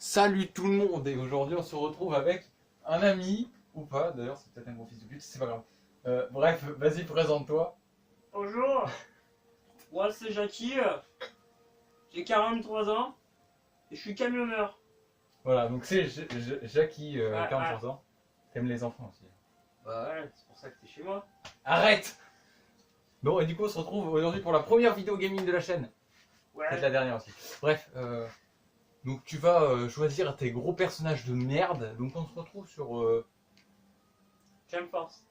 Salut tout le monde, et aujourd'hui on se retrouve avec un ami, ou pas, d'ailleurs c'est peut-être un gros fils de pute, c'est pas grave. Bref, vas-y, présente-toi. Bonjour, moi c'est Jackie, j'ai 43 ans et je suis camionneur. Voilà, donc c'est Jackie, Ouais, 43 ans. T'aimes les enfants aussi. Bah ouais, c'est pour ça que t'es chez moi. Arrête! Bon, et du coup on se retrouve aujourd'hui pour la première vidéo gaming de la chaîne. Peut-être Ouais, la dernière aussi. Bref, donc tu vas choisir tes gros personnages de merde. Donc on se retrouve sur... j'aime Force.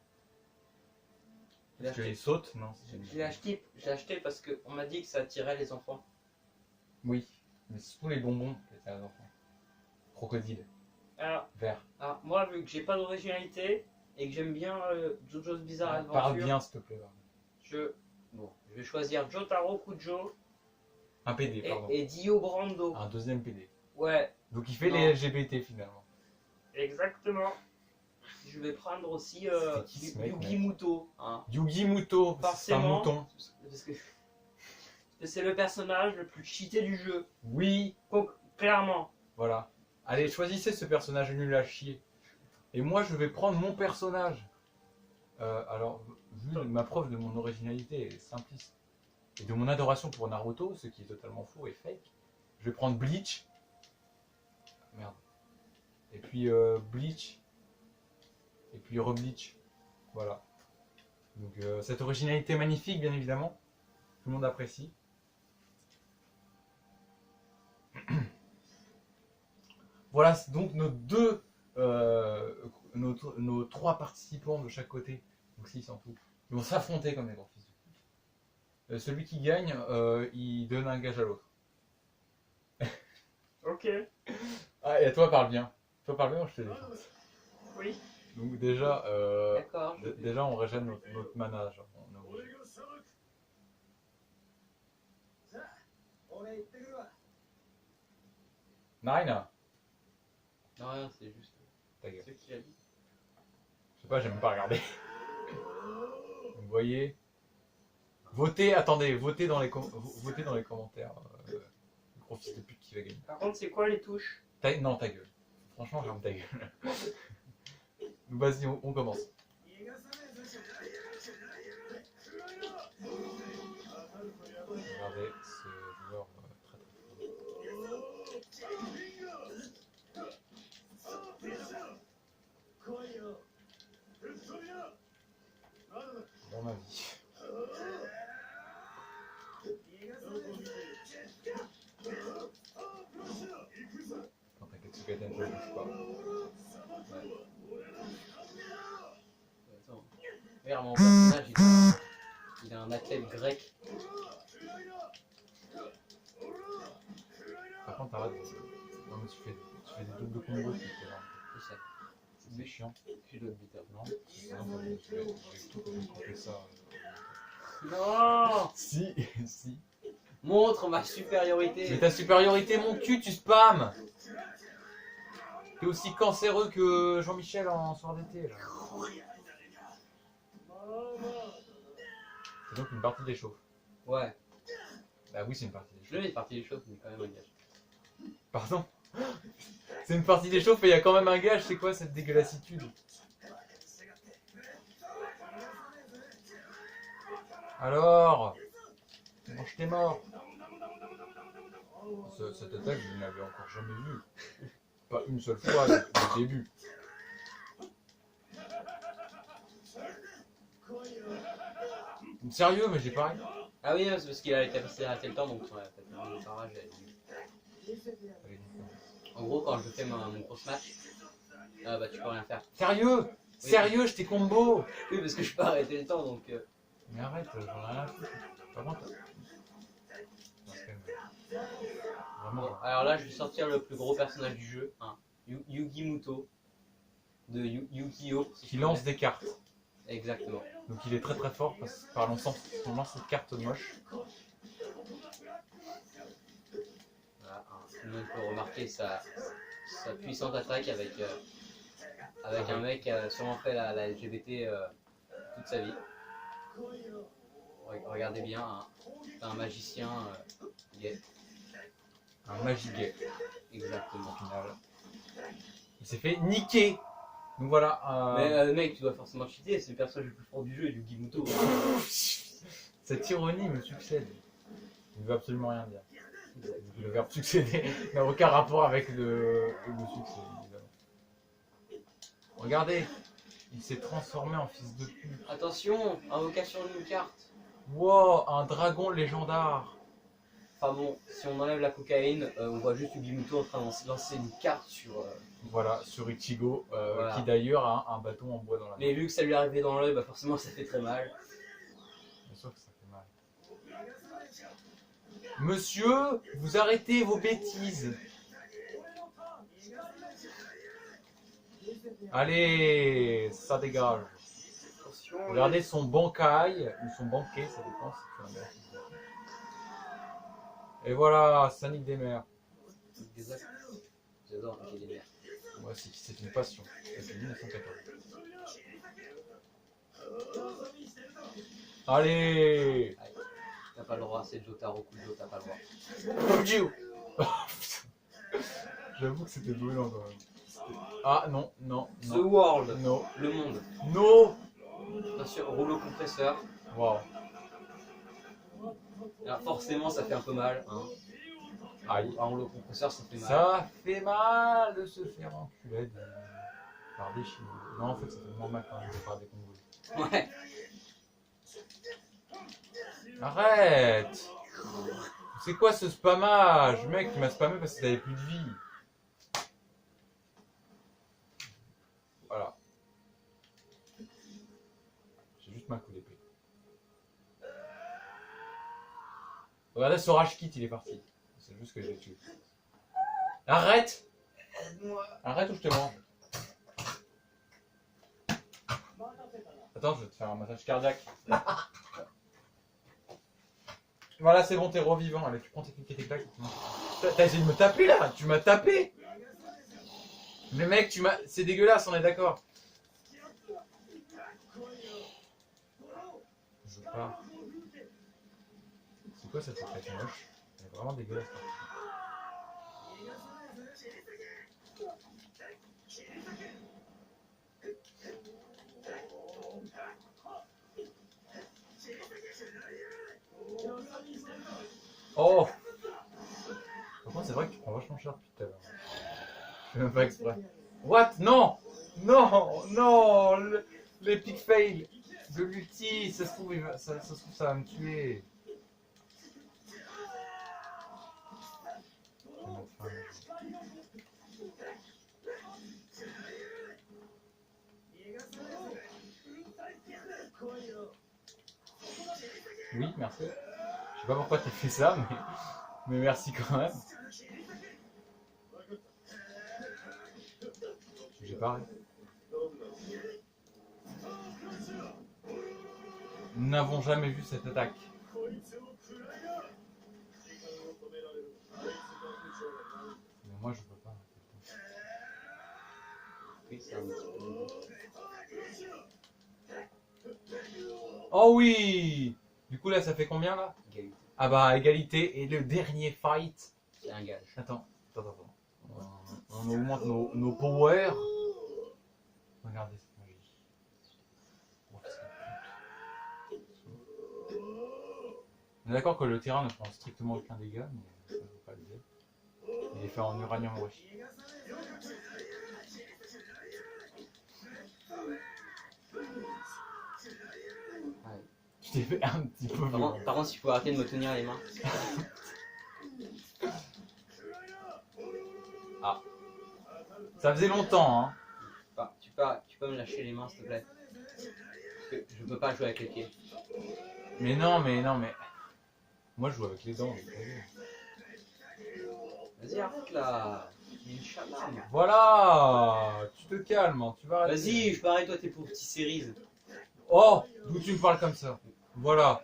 Parce que les sautes, non. J'ai acheté parce qu'on m'a dit que ça attirait les enfants. Oui, mais c'est tous les bonbons que t'as les enfants. Crocodile, Alors, vert. moi vu que j'ai pas d'originalité et que j'aime bien JoJo's Bizarre Adventure, Parle bien s'il te plaît. je vais choisir Jotaro Kujo Un PD, pardon. et Dio Brando. Un deuxième PD. Ouais, Donc il fait Non. les LGBT finalement. exactement. Je vais prendre aussi C'était qui, ce mec, Yugi Muto. Hein. Yugi Muto, c'est un Forcément. mouton. Parce que c'est le personnage le plus cheaté du jeu. Oui, Clairement. voilà. Allez, choisissez ce personnage nul à chier. Et moi je vais prendre mon personnage. Alors, vu ma preuve de mon originalité est simpliste, et de mon adoration pour Naruto, ce qui est totalement faux et fake, je vais prendre Bleach. Merde. Et puis Bleach. Et puis Rebleach. Voilà. Donc cette originalité magnifique, bien évidemment. Tout le monde apprécie. Voilà donc nos trois participants de chaque côté. Donc 6 en tout. Ils vont s'affronter comme des gros fils de pute. Celui qui gagne, il donne un gage à l'autre. Ok. Ah, et toi parle bien. Toi parle bien, je te dis. Oui. Donc déjà, D'accord. déjà on régène notre mana. Genre, on est obligé. Nine. Non, rien, c'est juste. Ta gueule. C'est qui a dit. Je sais pas, j'aime pas regarder. Vous voyez. Votez, attendez, votez dans les commentaires. Le gros fils de pute qui va gagner. Par contre, c'est quoi les touches? Non, ta gueule. Franchement, ferme ta gueule. Vas-y, on commence. Regardez ce joueur très fort. Dans ma vie. Quand t'inquiète, ce Gaiden, je ne bouge pas. Ouais. Attends. Regarde, mon personnage, il a un athlète grec. Par contre, arrête. Non, mais tu fais des doubles combos, c'est énorme. Je sais. C'est chiant. Tu dois te buter. Non, je vais tout couper ça. Non. Si, si. Montre ma supériorité. Mais ta supériorité, mon cul, tu spams. T'es aussi cancéreux que Jean-Michel en soir d'été, là. C'est donc une partie des chauves. Ouais. Bah oui, c'est une partie des Je chauves. le mets partie des choses, mais quand même un gage. Pardon. C'est une partie des chauves et il y a quand même un gage, c'est quoi cette dégueulassitude? Alors, mange tes morts. Cette attaque, je ne l'avais encore jamais vue. Pas une seule fois depuis le début. Sérieux, mais j'ai pareil. Ah oui, c'est parce qu'il a capacité à le temps, donc ouais, peut-être un barrage. En gros, quand je fais mon gros match, bah tu peux rien faire. Sérieux? Sérieux, je t'ai combo. Oui, parce que je peux arrêter le temps, donc. Mais arrête, j'en ai rien à foutre. Par contre, Bon, vraiment. alors là, je vais sortir le plus gros personnage du jeu, hein. Yugi Muto de Yu-Gi-Oh! Qui lance des cartes. Exactement. Donc il est très très fort par l'ensemble on lance cette carte moche. Voilà, hein. Tout le monde peut remarquer sa puissante attaque avec un mec qui a sûrement fait la LGBT toute sa vie. Regardez bien, hein. C'est un magicien gay. Un Magiguet, Exactement. au final. Il s'est fait niquer. Donc voilà. Mais mec, tu dois forcément cheater, c'est le personnage le plus fort du jeu et du Gimuto. Cette ironie me succède. Il ne veut absolument rien dire. Le verbe succéder n'a aucun rapport avec le succès, évidemment. Regardez, il s'est transformé en fils de pute. Attention, invocation d'une carte. Wow, un dragon légendaire. Enfin bon, si on enlève la cocaïne, on voit juste Gimuto en train de lancer une carte sur... Voilà, sur Ichigo, Voilà. qui d'ailleurs a un bâton en bois dans la main. Mais vu que ça lui est arrivé dans l'œil, bah forcément ça fait très mal. Bien sûr que ça fait mal. Monsieur, vous arrêtez vos bêtises. Allez, ça dégage. Attention. Regardez son bankai, ou son banquet, ça dépend si tu l'as. Et voilà, ça nique des mers. J'adore niquer des mères. Moi, c'est une passion. Depuis 1914. Allez. T'as pas le droit, c'est Jotaro Kujo, t'as pas le droit. J'avoue que c'était brûlant quand même. Ah non, non, The non. World, No. le monde. No. Bien sûr, rouleau compresseur. Wow. Alors forcément ça fait un peu mal. Hein. Aïe. Un rouleau compresseur ça fait mal. Ça fait mal de se faire enculer par des Chinois. Non, en fait, ça fait moins mal quand même de faire des Congolais. Ouais. Arrête. C'est quoi ce spammage? Mec, tu m'as spammé parce que t'avais plus de vie. Voilà. J'ai juste ma coup d'épée. Regardez, ce rage kit, il est parti. C'est juste que je l'ai tué. Arrête! Arrête ou je te mange. Attends, je vais te faire un massage cardiaque. Voilà, c'est bon, t'es revivant. Allez, tu prends tes clics et tes claques. T'as essayé de me taper là? Tu m'as tapé! Mais mec, tu m'as. C'est dégueulasse, on est d'accord. Je pars. C'est quoi cette effet moche? Elle est vraiment dégueulasse. Oh! Par contre, c'est vrai que tu prends vachement cher depuis tout à l'heure. Je fais même pas exprès. What? Non! Non! Non! L'epic fail de l'ulti! Ça se trouve, ça se trouve, ça va me tuer. Oui, merci. Je sais pas pourquoi t'as fait ça, mais merci quand même. J'ai pas. Nous n'avons jamais vu cette attaque. Mais moi je peux pas. Oui, c'est un petit peu... Oh oui! Du coup là ça fait combien là? Égalité. Ah bah égalité et le dernier fight. C'est un gage. Attends. On augmente nos powers. Regardez cette magie. Oh, on est d'accord que le terrain ne prend strictement aucun dégât, mais ça ne veut pas le dire. Il est fait en uranium enrichi. Ouais. Tu t'es fait un petit peu violent. Par contre, il faut arrêter de me tenir les mains. Ah. Ça faisait longtemps, hein. Tu peux me lâcher les mains, s'il te plaît. Parce que je peux pas jouer avec les pieds. Mais non, mais... Moi, je joue avec les dents. Vas-y, arrête là. Il y a une chamane. Voilà. Tu te calmes, hein. Tu vas arrêter. Vas-y, je parie, toi, t'es pour petit cerise. Oh, d'où tu me parles comme ça? Voilà.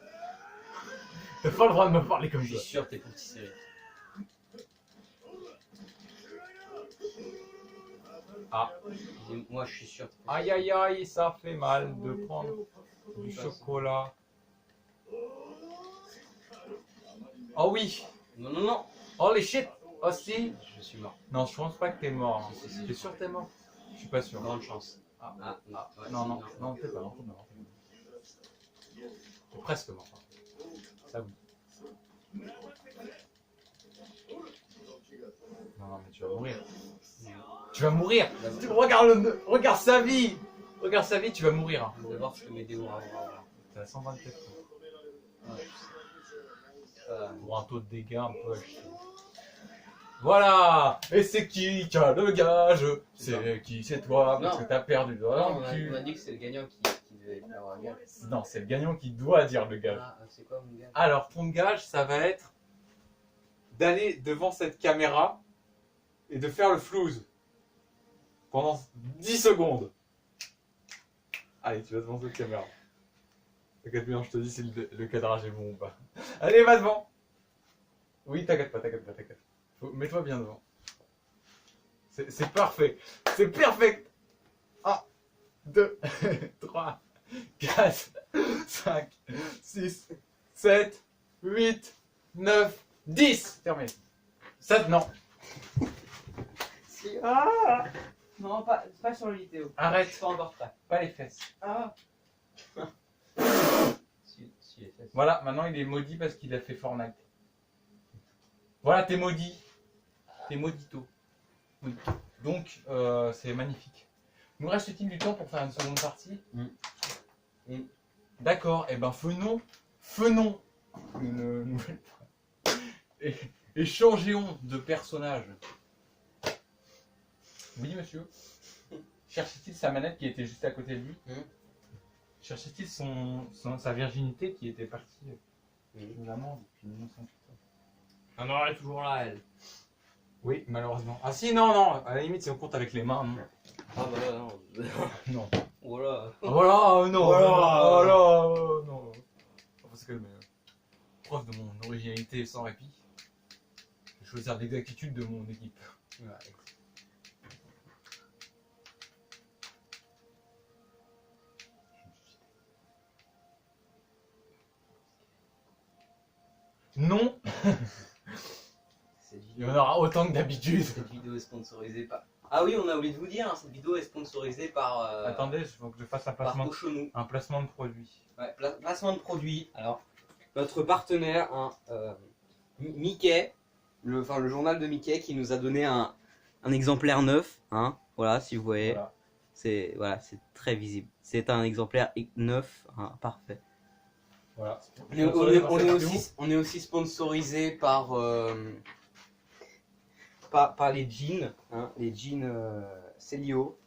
T'as pas le droit de me parler comme Je suis ça. sûr, t'es pour petit cerise. Ah. Moi, je suis sûr. Aïe aïe aïe, ça fait mal de prendre du chocolat. Oh oui. Non, non, non. Holy shit. Oh si. Je suis mort. Non, je pense pas que t'es mort. Si. T'es sûr que t'es mort? Je suis pas sûr. Grande chance. Ah, Ah, non. Ouais, non, si, non, non, t'es pas mort. T'es presque mort. Ça oui. Non, mais tu vas mourir. Tu vas mourir. Regarde sa vie. Regarde sa vie, tu vas mourir. D'abord, je peux m'aider au T'es à 127. Ouais. Pour un taux de dégâts un peu à chier. Voilà. Et c'est qui a le gage? C'est qui? C'est toi, parce Non. que t'as perdu. Voilà, Non, on tu- m'a dit que c'est le gagnant qui devait avoir un gage. Non, c'est le gagnant qui doit dire le gage. Ah, c'est quoi mon gage? Alors, ton gage, ça va être d'aller devant cette caméra et de faire le flouze pendant 10 secondes. Allez, tu vas devant cette caméra. T'inquiète bien, je te dis si le cadrage est bon ou pas. Allez, va devant. Oui, t'inquiète pas. Mets-toi bien devant. C'est parfait. C'est parfait. 1, 2, 3, 4, 5, 6, 7, 8, 9, 10. Terminé. Ça, non. Si. Ah non, pas sur le vidéo. Arrête. Pas en portrait. Pas les fesses. Ah si, les fesses. Voilà, maintenant il est maudit parce qu'il a fait Fortnite. Voilà, t'es maudit. T'es maudito. Maudito. Donc, c'est magnifique. Nous reste-t-il du temps pour faire une seconde partie? D'accord, et ben faisons une nouvelle et changeons de personnage. Oui, monsieur. Cherchait-il sa manette qui était juste à côté de lui? Cherchait-il sa virginité qui était partie de la mort depuis 1980? Ah non, elle est toujours là, elle. Oui, malheureusement. Ah si, non, à la limite, si on compte avec les mains, non. Ah bah là, non. Non. Voilà. Voilà, non. Voilà, non. Parce que preuve de mon originalité sans répit, je vais choisir l'exactitude de mon équipe. Ouais. Non, Cette il y vidéo, en aura autant que d'habitude. cette vidéo est sponsorisée par... Ah oui, on a oublié de vous dire, hein, cette vidéo est sponsorisée par... Attendez, il faut que je fasse par Cochonou. un placement de produit. Ouais, placement de produit. Alors, notre partenaire, hein, Mickey, le journal de Mickey, qui nous a donné un exemplaire neuf. Hein, voilà, si vous voyez. Voilà. C'est très visible. C'est un exemplaire neuf, hein, parfait. Voilà. On est aussi sponsorisé par les jeans, hein, les jeans Célio.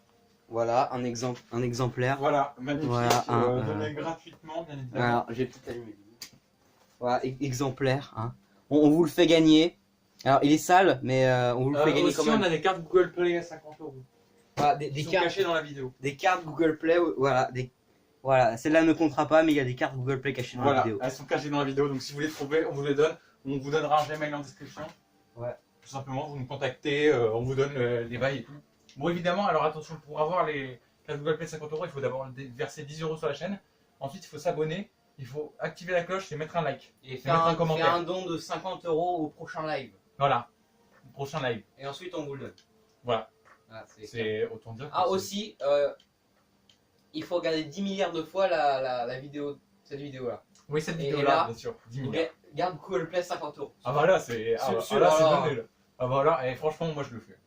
Voilà, un exemplaire. Voilà, magnifique. Voilà, donné gratuitement, bien évidemment. Alors, j'ai tout allumé. Voilà, exemplaire. Hein. On vous le fait gagner. Alors, il est sale, mais on vous le fait gagner aussi, quand même. on a des cartes Google Play à 50 €. Voilà, Des sont cartes, cachées dans la vidéo. des cartes Google Play. Voilà, voilà. Celle-là ne comptera pas, mais il y a des cartes Google Play cachées dans la Voilà, vidéo. elles sont cachées dans la vidéo, donc si vous les trouvez, on vous les donne. On vous donnera un Gmail en description. Ouais. Tout simplement, vous nous contactez, on vous donne les bails et tout. Bon, évidemment, alors attention, pour avoir les cartes Google Play 50 €, il faut d'abord verser 10 € sur la chaîne. Ensuite, il faut s'abonner, il faut activer la cloche et mettre un like. Et mettre un commentaire. faire un don de 50 € au prochain live. Voilà, prochain live. Et ensuite, on vous le donne. Voilà, Ah, c'est autant dire que ah c'est- aussi, il faut regarder 10 milliards de fois la vidéo, cette vidéo-là. Oui, cette Et vidéo-là, là, bien sûr. 10 Donc, 000. garde Google Play 50 €. Ah bah là, c'est Sur- là, sur- c'est alors- donné là. Ah bah là, et franchement, moi je le fais.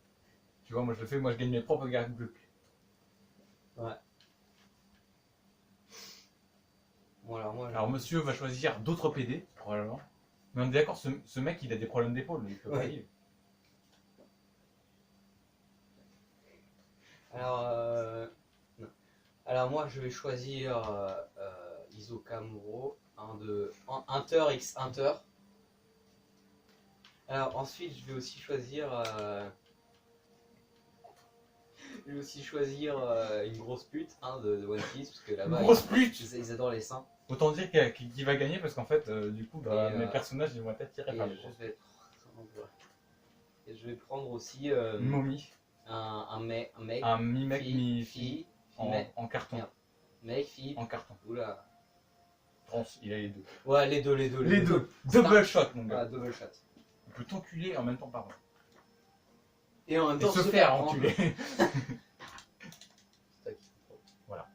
Tu vois, moi je le fais, moi je gagne mes propres cartes Google Play. Bon, alors moi, Alors monsieur va choisir d'autres PD, probablement. Mais on est d'accord, ce mec il a des problèmes d'épaule, il peut pas Ouais. y aller. non. Alors moi je vais choisir Iso Kamuro, Hunter X Hunter. Alors ensuite je vais aussi choisir une grosse pute, hein, de One Piece, parce que là-bas Une grosse pute. ils adorent les seins. Autant dire qui va gagner parce qu'en fait, du coup, bah, Et, mes personnages ils vont être attirés Et par le je vais prendre aussi Une momie, un mec, un mi-mec, fille, mi-fille mec, en carton. Merde. mec, fille. En carton. Oula. Trans, il a les deux. Ouais, les deux. Les deux. Double shot, mon Voilà, gars. double shot. Il peut t'enculer en même temps, pardon. Et en même Et temps se faire prendre. enculer. C'est ça qu'il faut. Voilà.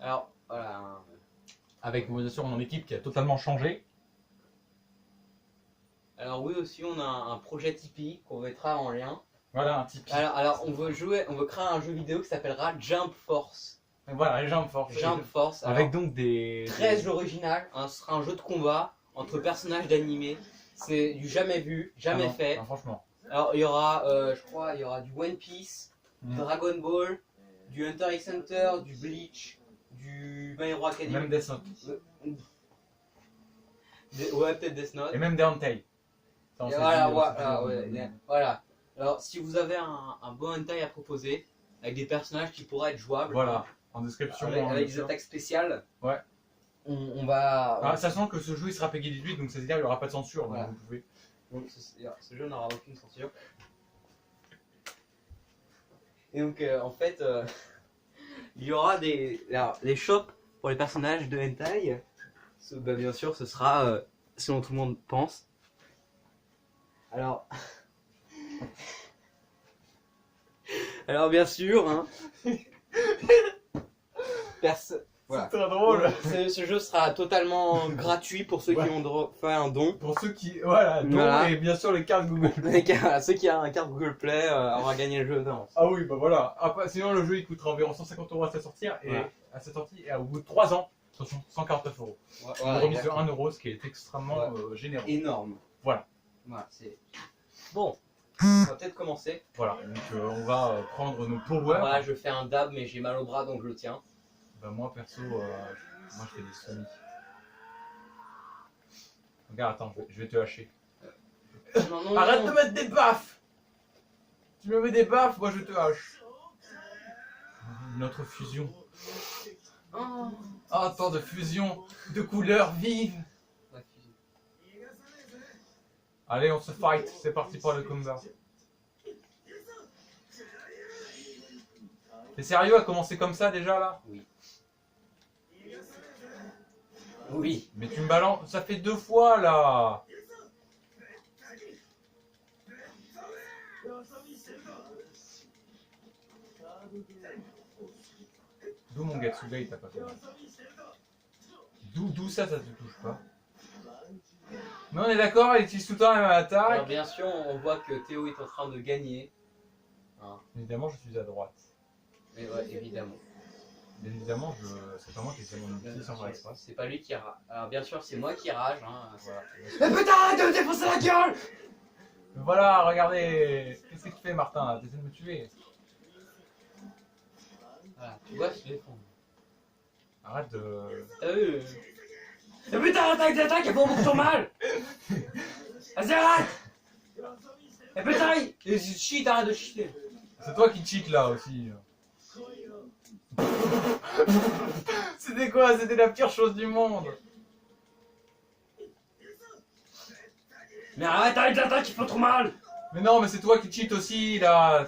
Alors, voilà. Hein. Avec bien sûr mon équipe qui a totalement changé. Alors oui aussi on a un projet Tipeee qu'on mettra en lien. Voilà, un Tipeee. Alors on veut créer un jeu vidéo qui s'appellera Jump Force. Et voilà, les jambes fortes. Jump Force. Avec Alors, donc des... très original, hein, ce sera un jeu de combat entre personnages d'animé. C'est du jamais vu, jamais Ah non, fait. non, franchement. Alors il y aura, je crois, il y aura du One Piece, du Mm. Dragon Ball, du Hunter x Hunter, du Bleach, du My Hero Academia. Même Death Note. Ouais, peut-être Death Note. Et même des Hentai. Ça, on Et s'est voilà, dit, voilà, c'est toujours- voilà. Alors, si vous avez un bon hentai à proposer, avec des personnages qui pourraient être jouables, Voilà, en description. avec, en avec des lecture. attaques spéciales, Ouais. on va. Ah, sachant que ce jeu il sera PEGI 18, donc c'est-à-dire il n'y aura pas de censure. Voilà. Donc vous pouvez... Donc, ce jeu n'aura aucune censure. Et donc, en fait, il y aura les shops pour les personnages de hentai. Bah, bien sûr, ce sera selon tout le monde pense. Alors. Alors, bien sûr, hein. Voilà. C'est très drôle. Ce jeu sera totalement gratuit pour ceux qui ont fait un don. Pour ceux qui... Voilà, donc, Voilà. et bien sûr les cartes Google. Ceux qui ont un carte Google Play aura gagné le jeu d'avance. Ah oui, bah voilà. Après, sinon le jeu il coûtera environ 150 € à sa sortie. Et Voilà. à sa sortie, et au bout de 3 ans, attention, 149 €. Une remise de 1 €, ce qui est extrêmement généreux. Énorme. Voilà. Voilà, c'est... Bon, on va peut-être commencer. Voilà, donc on va prendre nos power. Voilà, je fais un dab, mais j'ai mal au bras, donc je le tiens. Bah moi perso, moi je fais des semis. Regarde, attends, je vais te hacher. Non, non, Arrête non. de mettre des baffes. Tu me mets des baffes, moi je te hache. Notre fusion. Oh. Ah, tant de fusion, de couleurs vives. Ouais, Allez, on se fight, c'est parti pour le combat. T'es sérieux à commencer comme ça déjà là? oui. Mais tu me balances, ça fait 2 fois là. D'où mon Gatsuga il t'a pas fait mal. D'où ça te touche pas? Mais on est d'accord, il utilise tout le temps la même Alors attaque. bien sûr, on voit que Théo est en train de gagner. Évidemment, je suis à droite. Mais ouais, évidemment. Bien évidemment, c'est pas moi qui ai fait mon outil sans faire exprès. C'est pas lui qui rage. Alors bien sûr, c'est moi qui rage. Hein. Voilà. Mais putain, arrête de me défoncer la gueule! Voilà, regardez. Qu'est-ce que tu fais, Martin là? T'essaies de me tuer. Voilà, tu vois, je défends. Arrête de... T'as vu Mais putain, arrête avec des attaques, elles font beaucoup trop mal. Vas-y, arrête. Mais putain, cheat, arrête de cheater. C'est toi qui cheat là aussi. C'était quoi? C'était la pire chose du monde. Mais arrête avec des attaques, ils font trop mal. Mais non, mais c'est toi qui cheat aussi là.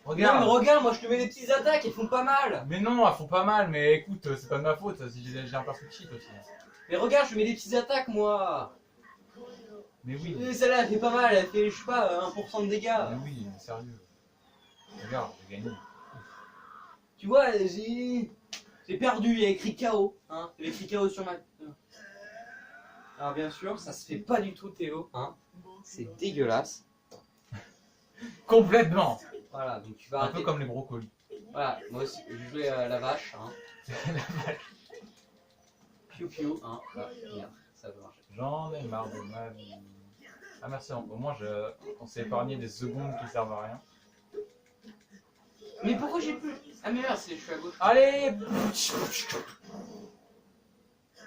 Regarde. Non, mais regarde, moi je te mets des petites attaques, elles font pas mal. Mais non, elles font pas mal, mais écoute, c'est pas de ma faute si j'ai un perso qui cheat aussi. Mais regarde, je te mets des petites attaques, moi. Mais oui, Et celle-là, elle fait pas mal, elle fait, je sais pas, 1% de dégâts. mais oui, mais sérieux. Regarde, j'ai gagné. Tu vois, j'ai perdu, il y a écrit KO. Hein. Il y a écrit KO sur ma... Alors bien sûr, ça se fait pas du tout, Théo. Hein. C'est dégueulasse. Complètement. Voilà, donc tu vas Un arrêter. peu comme les brocolis. Voilà, moi aussi, je jouais à la vache. Hein. La vache. Piou piou. Hein. Voilà, merde, ça peut marcher. J'en ai marre de ma vie. Ah merci, au moins on s'est épargné des secondes qui servent à rien. Mais pourquoi j'ai plus... Ah mais merde, je suis à gauche. Allez.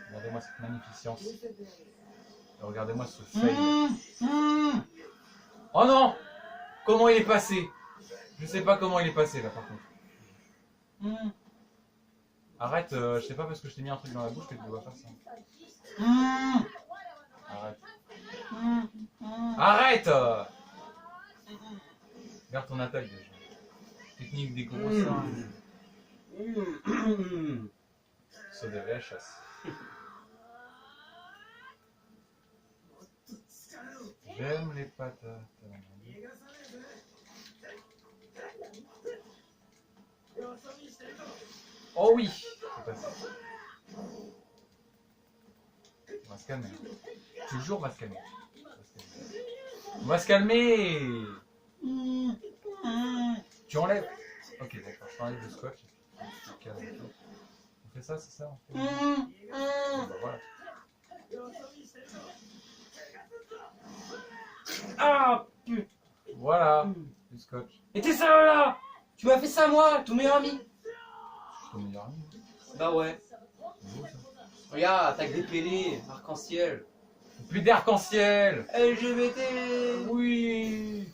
Regardez-moi cette magnificence. Et regardez-moi ce fail. Oh non! Comment il est passé? Je sais pas comment il est passé là par contre. Arrête, je sais pas parce que je t'ai mis un truc dans la bouche que tu dois faire ça. Arrête. Arrête! Regarde ton attaque déjà. Technique des gros seins. Saut des VHS. J'aime les patates. Oh oui, c'est passé. On va se calmer. Toujours on va se calmer. On va se calmer. Tu enlèves. Ok, d'accord. Je t'enlève le scotch. On fait ça, c'est ça on fait... Bon, bah, voilà. Ah putain. Voilà, du scotch. Et t'es ça là. Tu m'as fait ça moi, ton meilleur ami. Je suis ton meilleur ami. Bah ouais. C'est beau, ça. Regarde, attaque des PD, arc-en-ciel. Plus d'arc-en-ciel. LGBT. Oui.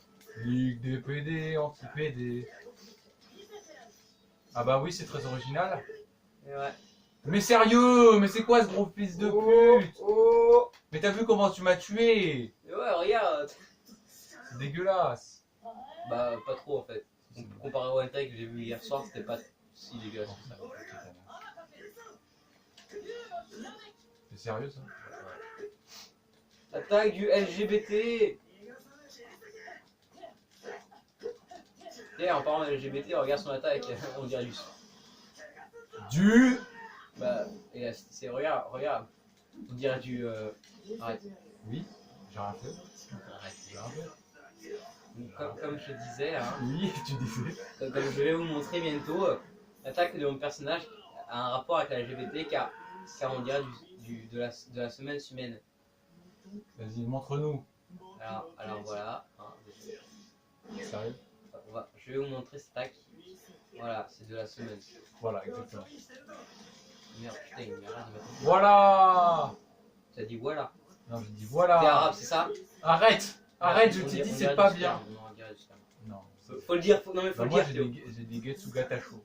Ligue des PD, anti-PD. Ah bah oui, c'est très original. Et ouais. Mais sérieux, mais c'est quoi ce gros fils de pute? Oh. Mais t'as vu comment tu m'as tué? Et ouais, regarde. C'est dégueulasse. Bah pas trop en fait. Comparé au hentai que j'ai vu hier soir, c'était pas si dégueulasse que ça. C'est sérieux ça? Attaque du LGBT. Et en parlant de LGBT, regarde son attaque, on dirait Du... Bah, et là, c'est regarde, on dirait du. Arrête. Oui, j'ai rien fait. J'ai rien fait. Comme je disais, hein, Oui, tu disais. comme je vais vous montrer bientôt, l'attaque de mon personnage a un rapport avec la LGBT car on dirait de la semaine humaine. Vas-y, montre-nous. Alors voilà. Hein, Sérieux? je vais vous montrer cette attaque. Voilà, c'est de la semaine. Voilà, exactement. Merde, putain, il m'a rien dit. Voilà. Ça dit voilà. Non, je dis T'es voilà. arabe, c'est ça? Arrête. Arrête, je On t'ai dirait- dit on c'est dirait pas du bien. sperme, on dirait du sperme. Non. Faut le dire, non mais faut Bah, le moi dire. Théo. j'ai des Getsugata chauds.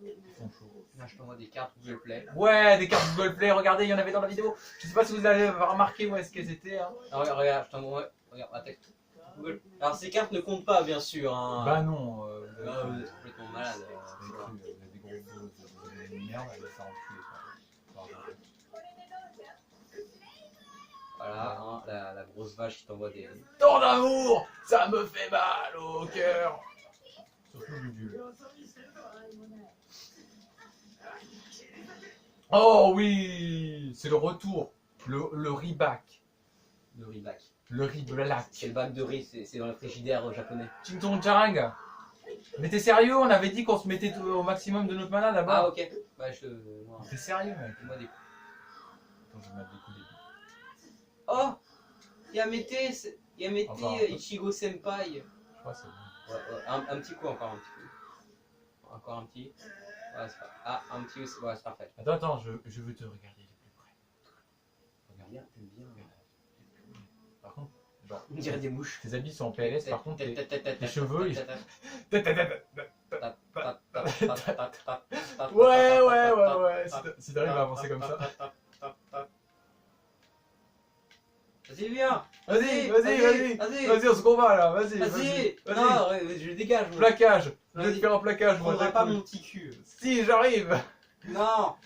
Ils sont chauds. Là, je t'envoie des cartes Google Play. Ouais, des cartes Google Play, regardez, il y en avait dans la vidéo. Je sais pas si vous avez remarqué où est-ce qu'elles étaient. Hein. Ah, regarde, je t'envoie. Regarde, attends. Google. Alors ces cartes ne comptent pas, bien sûr. Hein. Bah non, vous Ah, avez vous êtes complètement malade. cru, vous avez des gros doses de merde, elle va s'enfuir. Voilà, hein, la grosse vache qui t'envoie des. Tant d'amour, ça me fait mal au cœur. Surtout du dieu. Oh oui, c'est le retour, le ribac, De riz back. le riblac. C'est le bac de riz, c'est dans le frigidaire japonais. Chington charang. Mais t'es sérieux, on avait dit qu'on se mettait au maximum de notre mana Ah, là-bas. ok. Bah, moi, T'es sérieux, mec? moi des. Attends, je vais mettre des coups d'épi. Oh, Yamete Encore un peu. Ichigo Senpai. Je crois que c'est bon. Ouais, un petit coup, encore un petit coup. Encore un petit. Ouais, c'est pas... Ah, un petit, ouais, c'est parfait. Attends, je veux te regarder de plus près. Regarde, t'aimes bien. Par contre, genre, On dirait des mouches. tes habits sont en PLS, par contre, tes cheveux, ils... Ouais, Ouais, si t'arrives à avancer comme ça. Vas-y, viens. Vas-y, on se combat là, vas-y. Vas-y. Non, je dégage. Moi. Plaquage, je vais te Vas-y. faire un plaquage, Je moi. prendrai t'as pas cool. mon petit cul. Si, j'arrive. Non.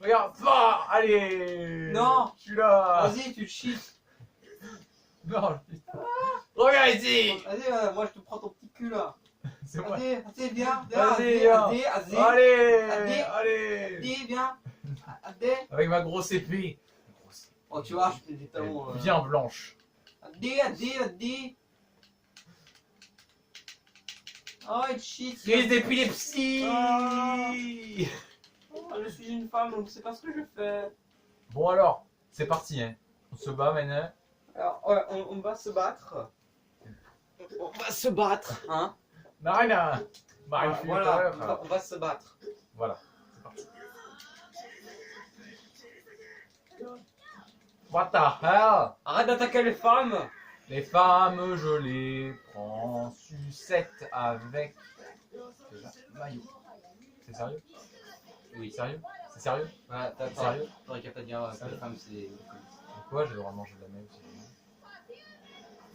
Regarde, bah, allez. Non. Je suis là. Vas-y, tu te chies. Non, putain. Regarde ici. Vas-y, moi je te prends ton petit cul là. C'est moi. Vas-y, viens. Vas-y, viens. Allez. Viens. Avec ma grosse épée. Oh, tu vois, je fais des talons. Bien blanche. Adé. Oh, il cheat. Crise d'épilepsie. Oh, je suis une femme, donc c'est pas ce que je fais. Bon alors, c'est parti, hein. On se bat maintenant. Alors, ouais, on va se battre. On va se battre, hein. Narina. Voilà, on va se battre. Voilà, c'est parti. What the hell? Arrête d'attaquer les femmes. Les femmes, je les prends sucette avec maillot. C'est sérieux? Oui. Sérieux? C'est sérieux? Ouais, C'est sérieux? T'aurais qu'à pas dire que les femmes c'est des. Pourquoi j'ai le droit de manger de la même?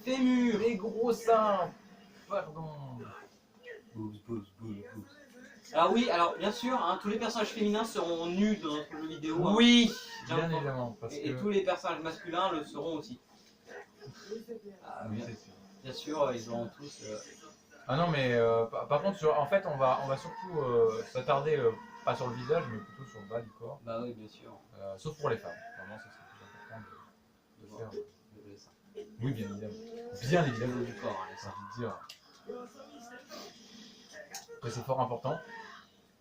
Fémur. Les gros seins! Pardon. Alors oui, alors bien sûr, hein, tous les personnages féminins seront nus dans notre jeu vidéo. Hein. Oui! Bien Bien entendu. évidemment. Parce Et que... tous les personnages masculins le seront aussi. Ah oui, c'est sûr. Bien sûr, ils auront tous. Ah non, mais par contre, en fait, on va surtout s'attarder pas sur le visage, mais plutôt sur le bas du corps. Bah oui, bien sûr. Sauf pour les femmes. Vraiment, ça c'est plus important de Bon, faire. le sein. Oui, bien évidemment. Bien évidemment. Le du corps, hein, les J'ai seins. envie de dire. Que c'est fort important.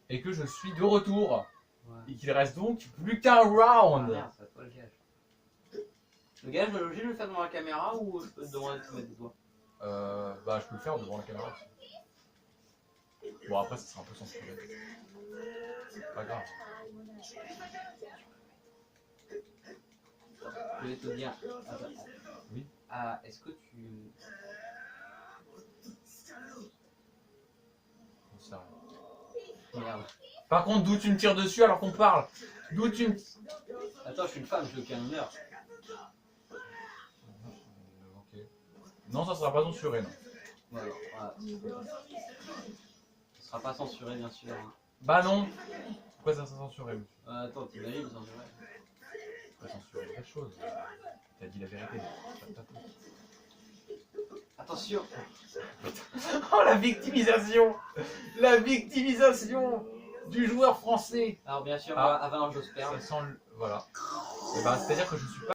Et que je suis de retour. Ouais. Et qu'il reste donc plus qu'un Ah, round. merde, c'est à toi le gage. Le gage, je suis obligé de le faire devant la caméra ou je peux te demander de te mettre des doigts? Bah, je peux le faire devant la caméra aussi. Bon, après, ça sera un peu censuré. C'est pas grave. Je vais te dire. Attends. Oui. Ah, est-ce que tu. J'en sais rien. Merde. Par contre, d'où tu me tires dessus alors qu'on parle? D'où tu me. Attends, je suis une femme, je n'ai aucun honneur. Ok. Non, ça sera pas censuré, non. Voilà, voilà. Ce sera pas censuré, bien sûr. Hein. Bah non. Pourquoi ça sera censuré, monsieur? Attends, t'imagines, censuré? Pas censuré quelque chose. T'as dit la vérité. Attention! Oh, la victimisation! La victimisation du joueur français! Alors, bien sûr, Ah. avalanche de sperme. Ça sent le... Voilà. Et ben, c'est-à-dire que je suis pas